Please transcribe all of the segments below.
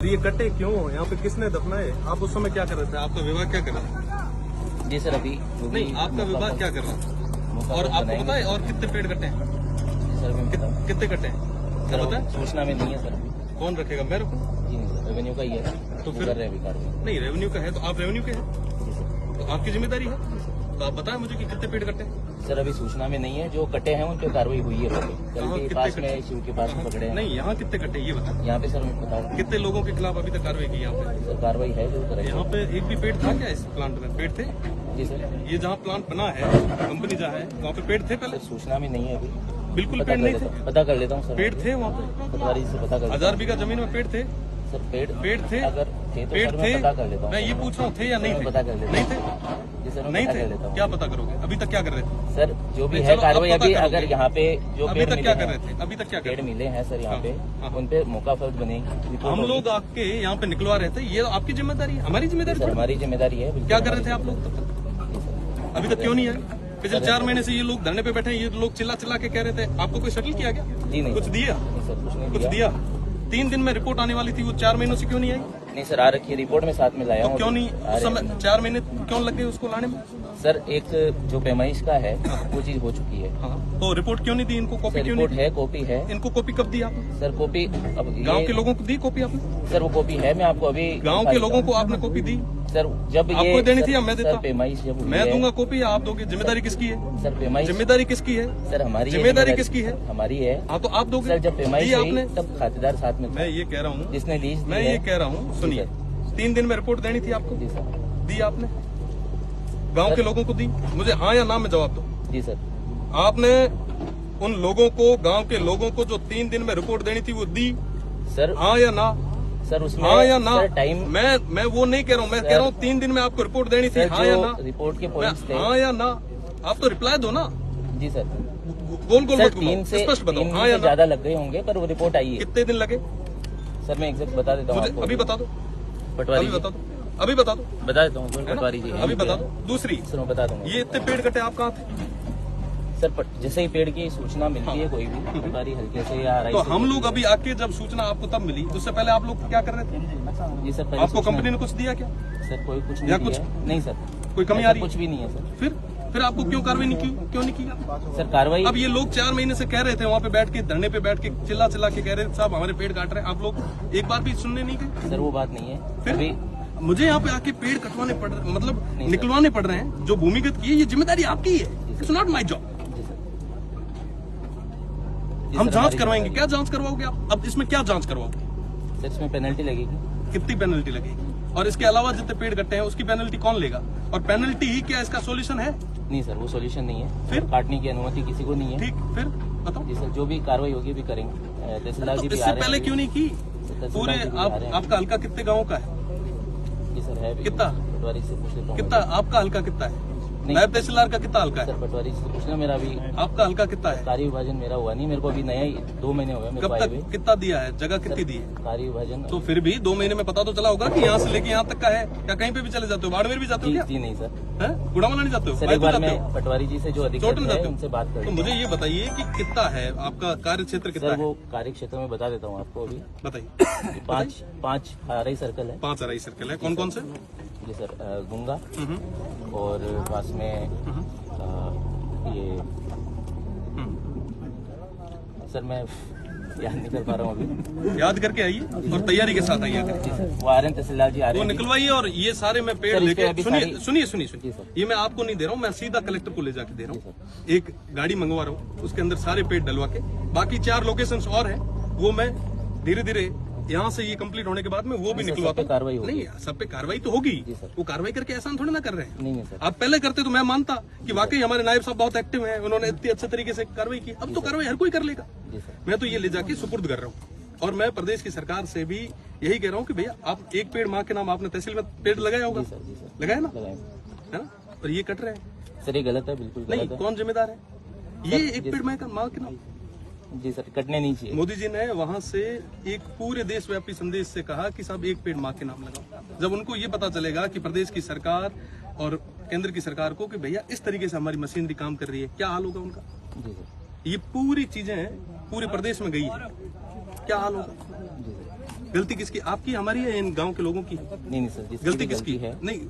ये कटे क्यों? यहाँ पे किसने दफनाए? आप उस समय क्या कर रहे थे? आपका विभाग क्या कर रहा था? जी सर, अभी नहीं, आपका विभाग क्या कर रहा था? और आपको पता है और कितने पेड़ कटे हैं? सर कितने कटे हैं सर पता है? सूचना में नहीं है सर। कौन रखेगा? मैं रखूँ? जी नहीं सर, रेवेन्यू का ही है तो वो फिर कर रहे हैं अभी कार्रवाई। नहीं, रेवेन्यू का है तो आप रेवेन्यू के हैं जी सर। तो आपकी जिम्मेदारी है। तो आप बताएं मुझे कि कितने पेड़ कटे हैं? सर अभी सूचना में नहीं है, जो कटे हैं उन पे कार्रवाई हुई है। कल के कितने पास कटे? में शिव के पास में पकड़े हैं। नहीं, यहाँ कितने कटे ये बताएं। यहाँ पे सर मैं बताऊँ, कितने लोगों के खिलाफ अभी तक कार्रवाई की यहाँ पे? सर कार्रवाई है जो करेंगे। यहाँ पे एक भी पेड़ था क्या इस प्लांट में? पेड़ थे? जी सर, ये जहाँ प्लांट बना है, कंपनी जहाँ है, वहाँ पे पेड़ थे पहले? सर सूचना में नहीं है अभी। बिल्कुल पेड़ नहीं थे। पता कर लेता हूँ सर। पेड़ थे वहाँ पे? पटवारी से पता कर लेता 1000 बीघा जमीन में पेड़ थे? हूँ। सर पेड़ थे? अगर थे तो पेड़ सर थे? मैं पता कर लेता हूँ। मैं ये पूछ रहा हूँ थे या नहीं थे? पता कर लेता नहीं हूँ। थे? जी सर, मैं नहीं पता कर थे? लेता हूँ। क्या पता करोगे? अभी तक क्या कर रहे थे? सर जो भी नहीं, है चलो, कार्रवाई अब पता अभी करोगे। अगर यहाँ पे जो अभी पेड़ तक मिले क्या कर रहे हैं, थे? अभी तक क्या कर पेड़ रहे थे? मिले हैं सर यहाँ पे, हाँ। उन पे मौका फर्क बनेगी। हम लोग आपके यहाँ पे निकलवा रहे थे, ये आपकी जिम्मेदारी है, हमारी जिम्मेदारी सर थोड़ी। हमारी जिम्मेदारी है। बिल्कुल क्या कर रहे थे हमारी आप लोग तब तक? जी सर। अभी तक क्यों नहीं आए? पिछले 4 महीने से ये लोग धरने पे बैठे हैं, ये लोग चिल्ला चिल्ला के कह रहे थे। आपको कोई सेटल किया क्या? जी नहीं कुछ सर। दिया? नहीं सर, कुछ नहीं कुछ दिया। दिया? 3 दिन में रिपोर्ट आने वाली थी, वो 4 महीनों से क्यों नहीं आई? नहीं सर, आ रखी है रिपोर्ट में साथ में लाया तो हूँ। क्यों नहीं उस समय 4 महीने क्यों लग गए उसको लाने में? सर एक जो पैमाइश का है वो चीज हो चुकी है। हाँ, तो रिपोर्ट क्यों नहीं दी इनको? कॉपी सर क्यों रिपोर्ट नहीं है, कॉपी है। दी? इनको कॉपी कब दी आपने? सर कॉपी अब गांव के लोगों को दी कॉपी आपने? सर वो कॉपी है, मैं आपको अभी गांव के लोगों को आपने कॉपी दी? सर जब आपको ये देनी सर, थी या मैं देता? सर पैमाइश जब हुई मैं है- दूंगा कॉपी या आप दोगे? जिम्मेदारी किसकी है? सर पैमाइश जिम्मेदारी किसकी है? सर हमारी है, जिम्मेदारी किसकी है? हमारी है। हाँ, तो आप दोगे? सर जब पैमाइश दी हुई आपने? तब खातेदार साथ में था, मैं ये कह रहा हूँ, जिसने लीज दी मैं है। ये कह रहा हूँ, सुनिए, जी 3 दिन में रिपोर्ट देनी थी आपको? जी सर। दी आपने? गांव के लोगों को दी? मुझे हाँ या ना में जवाब दो। जी सर। आपने उन लोगों को, गांव के लोगों को जो 3 दिन में रिपोर्ट देनी थी वो दी? सर हाँ या ना? सर उसमें हाँ या ना? सर टाइम मैं वो नहीं कह रहा हूँ, मैं कह रहा हूँ 3 दिन में आपको रिपोर्ट देनी थी, सर हाँ या जो ना? रिपोर्ट के पॉइंट्स थे। हाँ या ना? आप तो रिप्लाई दो ना, जी सर। गोल गोल सर मत घुमाओ, स्पष्ट बताओ, हाँ या ना? ज्यादा लग गए होंगे पर वो रिपोर्ट आई है। कितने दिन लगे? सर मैं एग्जैक्ट बता देता हूँ मुझे आपको। अभी बता दो, पटवारी अभी जी, बता दो, अभी बता दो, बता देता हूँ। है ना? पटवारी जी हैं। अभी बता दो। दूसरी, सर मैं बता दूंगा। ये इतने पेड़ कटे आप कहाँ थे? सर जैसे ही पेड़ की सूचना मिलती है कोई भी पटवारी हल्के से या आरआई तो से, हम लोग अभी आके जब सूचना आपको तब मिली, उससे पहले आप लोग क्या कर रहे थे? जी सर। पहले आपको सूचना- कंपनी ने कुछ दिया क्या? सर कोई कुछ या नहीं कुछ- दिया है। नहीं सर, कोई कमी ऐसा आ रही कुछ भी नहीं है सर। फिर आपको क्यों कार्रवाई नहीं की? क्यों नहीं की? सर कार्रवाई अब ये लोग 4 महीने से कह रहे थे, वहाँ पे बैठ के, धरने पे बैठ के चिल्ला चिल्ला के कह रहे थे साहब हमारे पेड़ काट रहे हैं। आप लोग एक बार भी सुनने नहीं गए? सर वो बात नहीं है। फिर अभी मुझे यहाँ पे आके पेड़ कटवाने पड़ रहे, मतलब नहीं सर। निकलवाने पड़ रहे हैं, जो भूमिगत की है, ये जिम्मेदारी आपकी है। It's not my job. जी सर। जी हम सर, जांच हमारी करवाएंगे। जिम्मेदारी- क्या जांच करवाओगे आप? अब इसमें क्या जांच करवाओगे? सर इसमें पेनल्टी लगेगी। कितनी पेनल्टी लगेगी? और इसके अलावा जितने पेड़ कट्टे हैं उसकी पेनल्टी कौन लेगा? और पेनल्टी ही क्या इसका सॉल्यूशन है? नहीं सर वो सॉल्यूशन नहीं है। फिर? काटने की अनुमति किसी को नहीं है। ठीक, फिर बताओ। जी सर, जो भी कार्रवाई होगी भी करेंगे। तहसीलदार तो जी भी इससे आ रहे पहले हैं। क्यों नहीं की? तहसीलदार पूरे जी भी आ रहे हैं। आपका हल्का कितने गाँव का है? जी सर है भी। कितना? पटवारी से पूछ लेता हूँ। कितना आपका हल्का कितना है? नहीं। नायब तहसीलदार का कितना हल्का है? सर पटवारी से पूछना, मेरा अभी आपका हल्का कितना है? कार्य विभाजन मेरा हुआ नहीं, मेरे को अभी नया ही 2 महीने हो गए मेरे कब को आए तक हुए। कितना दिया है? जगह कितनी दी है? कार्य विभाजन तो फिर भी 2 महीने में पता तो चला होगा कि यहाँ से लेके यहाँ तक का है। क्या कहीं पे भी चले जाते हो? बाड़मेर भी जाते हो जी क्या? जी नहीं सर। हैं? गुड़ावाला नहीं जाते हो? सर एक रायपुर बार जाते मैं हो? पटवारी जी से जो चोट अधिकारी में है जाते हो? उनसे बात कर तो लेता मुझे ये बताइए कि कितना है आपका कार्य क्षेत्र? कितना सर है वो कार्य क्षेत्र में बता देता हूँ आपको अभी। बताइए। कि पाँच आरआई सर्कल है। 5 अराई सर्कल है। कौन कौन से? जी सर, गुंगा हम्म, और पास में ये सर मैं याद नहीं कर पा रहा हूँ अभी। याद करके आइए और तैयारी के साथ आइए। जी सर वो आ रहे हैं, तहसीलदार जी आ वो रहे हैं। निकलवाइए और ये सारे मैं पेड़ सर, इस पे लेके अभी सुनिए सारी- सुनिए सुनिए जी सुनिए। सर। ये मैं आपको नहीं दे रहा हूँ, मैं सीधा कलेक्टर को ले जाके दे रहा जी हूँ। एक गाड़ी मंगवा रहा हूँ, उसके अंदर सारे पेड़ डलवा के, बाकी 4 लोकेशंस और हैं, वो मैं धीरे धीरे यहाँ से ये कंप्लीट होने के बाद में वो भी सर, सब निकलवाता पे कार्रवाई हूँ। होगी। नहीं, सब पे कार्रवाई तो होगी। जी सर। वो कार्रवाई करके एहसान थोड़ी ना कर रहे हैं। नहीं नहीं सर। आप पहले करते तो मैं मानता कि वाकई हमारे नायब साहब बहुत एक्टिव हैं, उन्होंने इतने अच्छे तरीके से कार्रवाई की। अब तो कार्रवाई हर कोई कर लेगा। जी सर। मैं तो ये ले जाके सुपुर्द कर रहा हूँ। और मैं प्रदेश की सरकार से भी यही कह रहा हूँ कि भैया आप एक पेड़ माँ के नाम, आपने तहसील में पेड़ लगाया होगा, जी सर। जी सर लगाया ना, लगाए। है ना? और ये कट रहे हैं। सर ये गलत है, बिल्कुल नहीं, गलत है। कौन जिम्मेदार है? ये सर, एक पेड़ माँ के नाम। जी सर कटने नहीं चाहिए। मोदी जी ने वहां से एक पूरे देशव्यापी संदेश से कहा कि साहब एक पेड़ माँ के नाम लगाओ। जब उनको ये पता चलेगा कि प्रदेश की सरकार और केंद्र की सरकार को कि भैया इस तरीके से हमारी मशीनरी काम कर रही है, क्या हाल होगा उनका? जी सर। ये पूरी चीजें पूरे प्रदेश में गई है, क्या हाल होगा? जी सर। गलती किसकी, आपकी, हमारी है, इन गांव के लोगों की? नहीं सर, जिसकी गलती भी किसकी है नहीं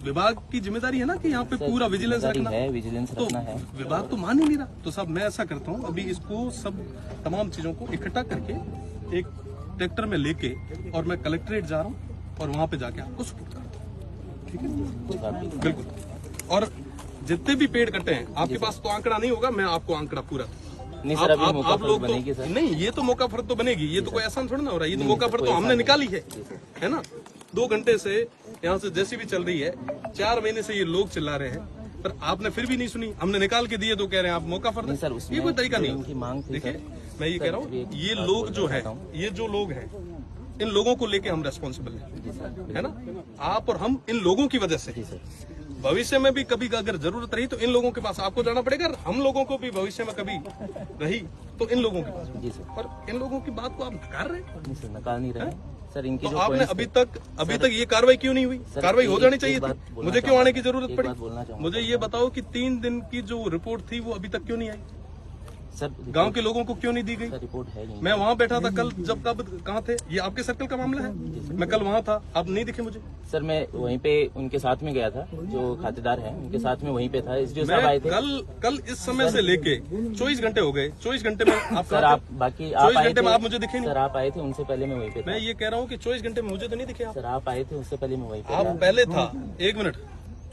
विभाग की जिम्मेदारी है ना कि यहाँ पे पूरा विजिलेंस जिम्मेदारी रखना है, विजिलेंस तो रखना है। विभाग तो मान ही नहीं रहा। तो सब मैं ऐसा करता हूँ, अभी इसको सब तमाम चीजों को इकट्ठा करके एक ट्रैक्टर में लेके और मैं कलेक्ट्रेट जा रहा हूँ और वहां पे जाके आपको सपोर्ट करता हूँ। ठीक है, बिल्कुल। और जितने भी पेड़ कटे हैं, आपके पास तो आंकड़ा नहीं होगा, मैं आपको आंकड़ा पूरा नहीं सर, अभी मौका आप लोग बनेगी तो सर। नहीं, ये तो मौका फर्क तो बनेगी, ये तो कोई आसान थोड़ा ना हो रहा है, ये तो मौका फर्क तो हमने निकाली है ना। 2 घंटे से यहाँ से जैसी भी चल रही है, 4 महीने से ये लोग चिल्ला रहे हैं, पर आपने फिर भी नहीं सुनी। हमने निकाल के दिए तो कह रहे हैं आप मौका फर्क। नहीं सर, उसमें ये कोई तरीका नहीं उनकी मांग थी। देखिए, सर, मैं ये कह रहा हूँ, ये लोग जो है, ये जो लोग हैं, इन लोगों को लेके हम रेस्पॉन्सिबल हैं, है ना। आप और हम इन लोगों की वजह से, भविष्य में भी कभी अगर जरूरत रही तो इन लोगों के पास आपको जाना पड़ेगा, हम लोगों को भी भविष्य में कभी रही तो इन लोगों के पास। जी सर। पर इन लोगों की बात को आप नकार रहे हैं। नहीं सर, नकार नहीं रहे सर। इनकी तो जो आपने points अभी तक ये कार्रवाई क्यों नहीं हुई? सर, कार्रवाई हो जानी एक चाहिए बात थी, बोलना मुझे क्यों चाहूंगा। आने की जरूरत एक पड़ी? बात बोलना चाहूंगा। मुझे ये बताओ कि 3 दिन की जो रिपोर्ट थी वो अभी तक क्यों नहीं आई? सर, गांव के लोगों को क्यों नहीं दी गई? सर रिपोर्ट है नहीं। मैं वहां बैठा था कल, जब कब कहाँ थे? ये आपके सर्कल का मामला है, मैं कल वहां था, आप नहीं दिखे मुझे। सर मैं वहीं पे उनके साथ में गया था, जो खातेदार हैं उनके साथ में वहीं पे था। एसडीओ साहब आए मैं थे कल इस समय से लेके 24 घंटे हो गए, 24 घंटे में आप सर। आप बाकी आप 24 आए घंटे थे में आप मुझे दिखे नहीं। सर, आप आए थे, उनसे पहले मैं वहीं पे था। मैं ये कह रहा हूँ कि 24 घंटे में मुझे तो नहीं दिखे आप। सर आप आए थे, उससे पहले मैं वहीं पे आप था। पहले था, 1 मिनट,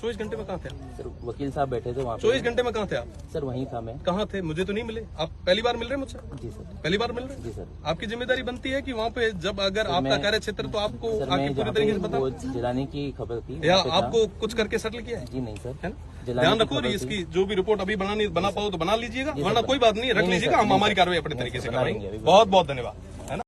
24 घंटे में कहाँ थे आप? सर वकील साहब बैठे थे वहाँ पे। 24 घंटे में कहाँ थे आप? सर वहीं था मैं। कहाँ थे? मुझे तो नहीं मिले। आप पहली बार मिल रहे हैं मुझसे? जी सर। पहली बार मिल रहे हैं? जी सर। आपकी जिम्मेदारी बनती है कि वहाँ पे जब अगर आपका मैं- कार्य क्षेत्र तो आपको सर आके मैं पूरी जहाँ तरीके से पे बता, वो जलाने की खबर थी या वहाँ पे था। आपको कुछ करके सेटल किया है? जी नहीं सर, है ना? जलाने ध्यान की रखो, खबर थी। इसकी जो भी रिपोर्ट अभी बना पाओ तो बना लीजिएगा, जी सर, वरना कोई बात नहीं, रख नहीं, नहीं लीजिएगा, सर, हम नहीं हमारी सर, कार्रवाई अपने नहीं तरीके सर, से बना कराएंगे। लेंगे अभी। बहुत बहुत धन्यवाद।